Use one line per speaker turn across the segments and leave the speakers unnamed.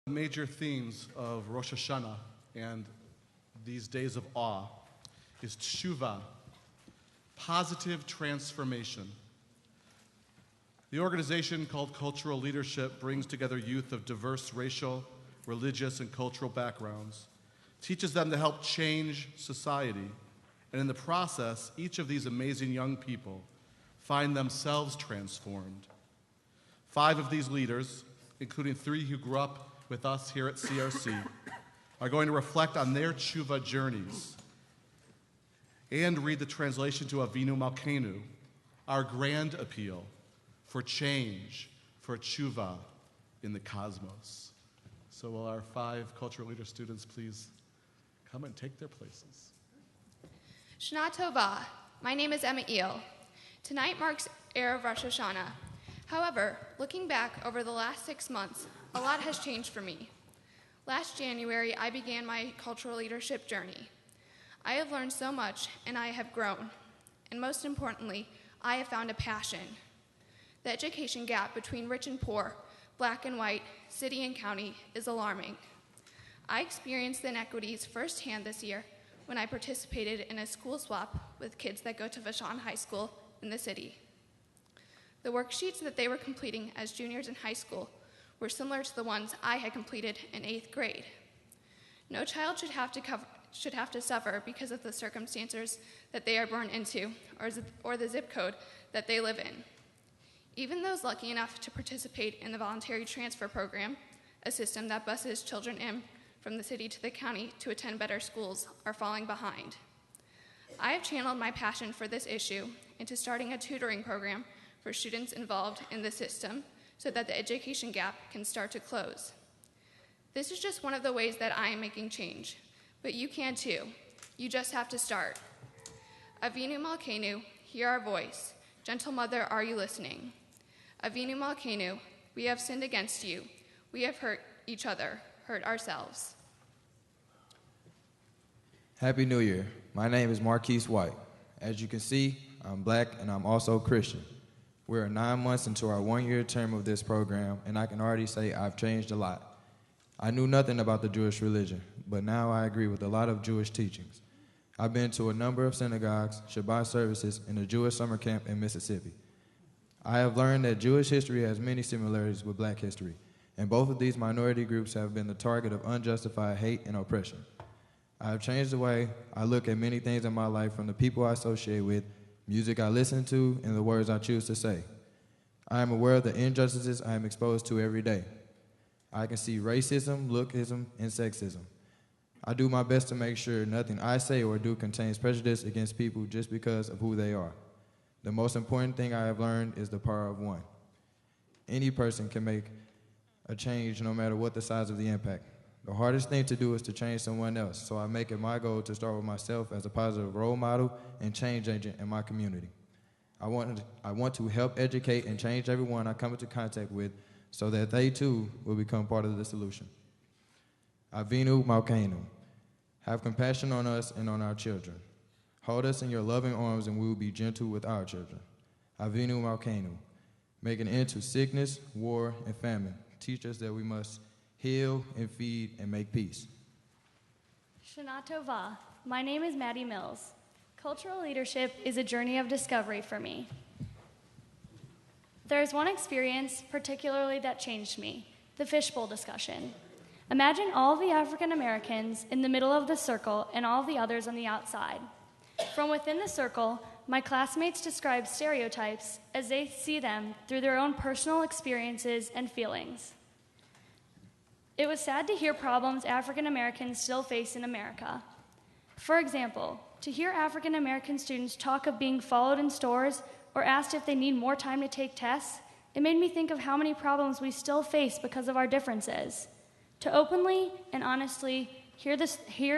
Major themes of Rosh Hashanah and these days of awe is tshuva, positive transformation. The organization called Cultural Leadership brings together youth of diverse racial, religious, and cultural backgrounds, teaches them to help change society, and in the process, each of these amazing young people find themselves transformed. 5 of these leaders, including 3 who grew up with us here at CRC, are going to reflect on their tshuva journeys and read the translation to Avinu Malkeinu, our grand appeal for change, for tshuva in the cosmos. So will our 5 cultural leader students please come and take their places.
Shana Tova. My name is Emma Eel. Tonight marks Erev Rosh Hashanah. However, looking back over the last 6 months, a lot has changed for me. Last January, I began my cultural leadership journey. I have learned so much, and I have grown. And most importantly, I have found a passion. The education gap between rich and poor, black and white, city and county is alarming. I experienced the inequities firsthand this year when I participated in a school swap with kids that go to Vashon High School in the city. The worksheets that they were completing as juniors in high school were similar to the ones I had completed in 8th grade. No child should have to suffer because of the circumstances that they are born into or the zip code that they live in. Even those lucky enough to participate in the voluntary transfer program, a system that buses children in from the city to the county to attend better schools, are falling behind. I have channeled my passion for this issue into starting a tutoring program for students involved in the system so that the education gap can start to close. This is just one of the ways that I am making change, but you can too. You just have to start. Avinu Malkeinu, hear our voice. Gentle Mother, are you listening? Avinu Malkeinu, we have sinned against you. We have hurt each other, hurt ourselves.
Happy New Year. My name is Marquise White. As you can see, I'm black and I'm also Christian. We are 9 months into our 1-year term of this program, and I can already say I've changed a lot. I knew nothing about the Jewish religion, but now I agree with a lot of Jewish teachings. I've been to a number of synagogues, Shabbat services, and a Jewish summer camp in Mississippi. I have learned that Jewish history has many similarities with black history, and both of these minority groups have been the target of unjustified hate and oppression. I have changed the way I look at many things in my life, from the people I associate with, music I listen to, and the words I choose to say. I am aware of the injustices I am exposed to every day. I can see racism, lookism, and sexism. I do my best to make sure nothing I say or do contains prejudice against people just because of who they are. The most important thing I have learned is the power of one. Any person can make a change no matter what the size of the impact. The hardest thing to do is to change someone else, so I make it my goal to start with myself as a positive role model and change agent in my community. I want to help educate and change everyone I come into contact with so that they too will become part of the solution. Avinu Malkeinu, have compassion on us and on our children. Hold us in your loving arms and we will be gentle with our children. Avinu Malkeinu, make an end to sickness, war, and famine. Teach us that we must heal and feed and make peace.
Shana Tova. My name is Maddie Mills. Cultural leadership is a journey of discovery for me. There is one experience particularly that changed me, the fishbowl discussion. Imagine all the African Americans in the middle of the circle and all the others on the outside. From within the circle, my classmates describe stereotypes as they see them through their own personal experiences and feelings. It was sad to hear problems African Americans still face in America. For example, to hear African American students talk of being followed in stores or asked if they need more time to take tests, it made me think of how many problems we still face because of our differences. To openly and honestly hear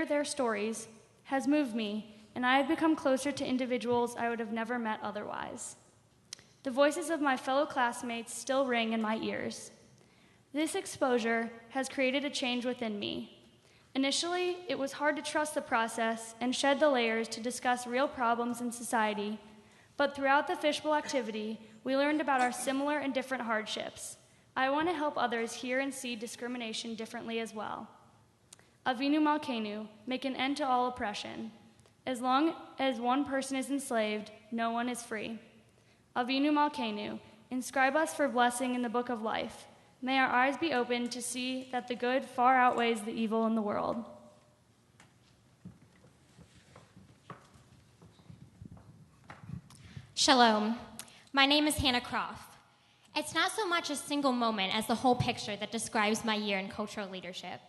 their stories has moved me, and I have become closer to individuals I would have never met otherwise. The voices of my fellow classmates still ring in my ears. This exposure has created a change within me. Initially, it was hard to trust the process and shed the layers to discuss real problems in society, but throughout the fishbowl activity, we learned about our similar and different hardships. I want to help others hear and see discrimination differently as well. Avinu Malkeinu, make an end to all oppression. As long as one person is enslaved, no one is free. Avinu Malkeinu, inscribe us for blessing in the book of life. May our eyes be open to see that the good far outweighs the evil in the world.
Shalom. My name is Hannah Croft. It's not so much a single moment as the whole picture that describes my year in cultural leadership.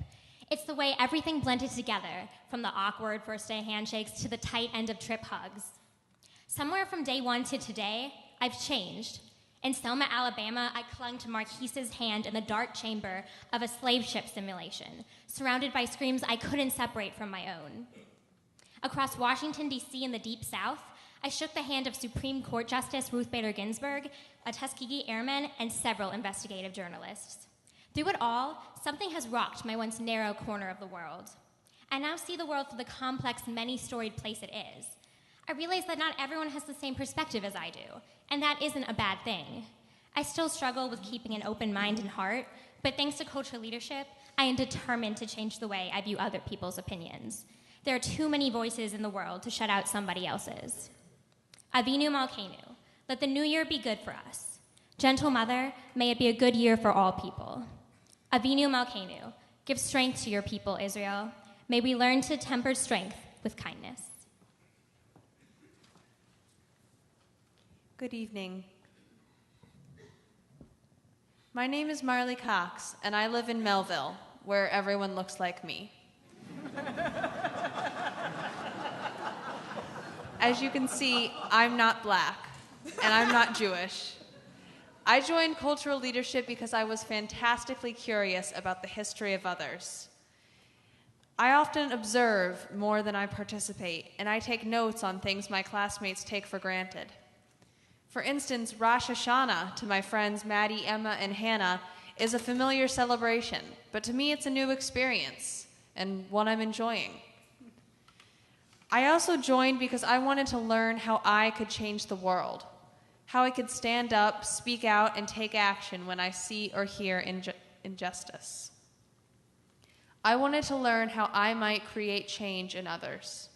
It's the way everything blended together, from the awkward first-day handshakes to the tight end-of-trip hugs. Somewhere from day one to today, I've changed. In Selma, Alabama, I clung to Marquise's hand in the dark chamber of a slave ship simulation, surrounded by screams I couldn't separate from my own. Across Washington, D.C. in the Deep South, I shook the hand of Supreme Court Justice Ruth Bader Ginsburg, a Tuskegee Airman, and several investigative journalists. Through it all, something has rocked my once narrow corner of the world. I now see the world for the complex, many-storied place it is. I realize that not everyone has the same perspective as I do, and that isn't a bad thing. I still struggle with keeping an open mind and heart, but thanks to cultural leadership, I am determined to change the way I view other people's opinions. There are too many voices in the world to shut out somebody else's. Avinu Malkeinu, let the new year be good for us. Gentle Mother, may it be a good year for all people. Avinu Malkeinu, give strength to your people, Israel. May we learn to temper strength with kindness.
Good evening. My name is Marley Cox, and I live in Melville, where everyone looks like me. As you can see, I'm not black, and I'm not Jewish. I joined cultural leadership because I was fantastically curious about the history of others. I often observe more than I participate, and I take notes on things my classmates take for granted. For instance, Rosh Hashanah, to my friends Maddie, Emma, and Hannah, is a familiar celebration, but to me it's a new experience, and one I'm enjoying. I also joined because I wanted to learn how I could change the world, how I could stand up, speak out, and take action when I see or hear injustice. I wanted to learn how I might create change in others.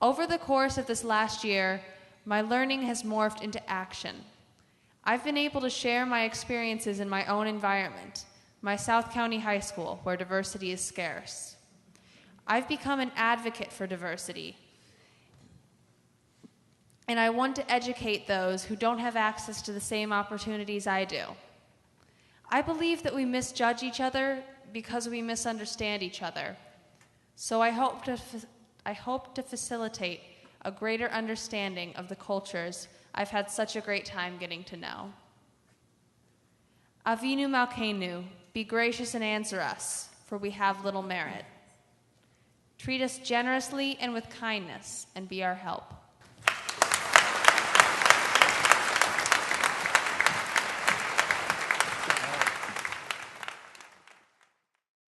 Over the course of this last year, my learning has morphed into action. I've been able to share my experiences in my own environment, my South County High School, where diversity is scarce. I've become an advocate for diversity, and I want to educate those who don't have access to the same opportunities I do. I believe that we misjudge each other because we misunderstand each other. So I hope to facilitate a greater understanding of the cultures I've had such a great time getting to know. Avinu Malkeinu, be gracious and answer us, for we have little merit. Treat us generously and with kindness, and be our help.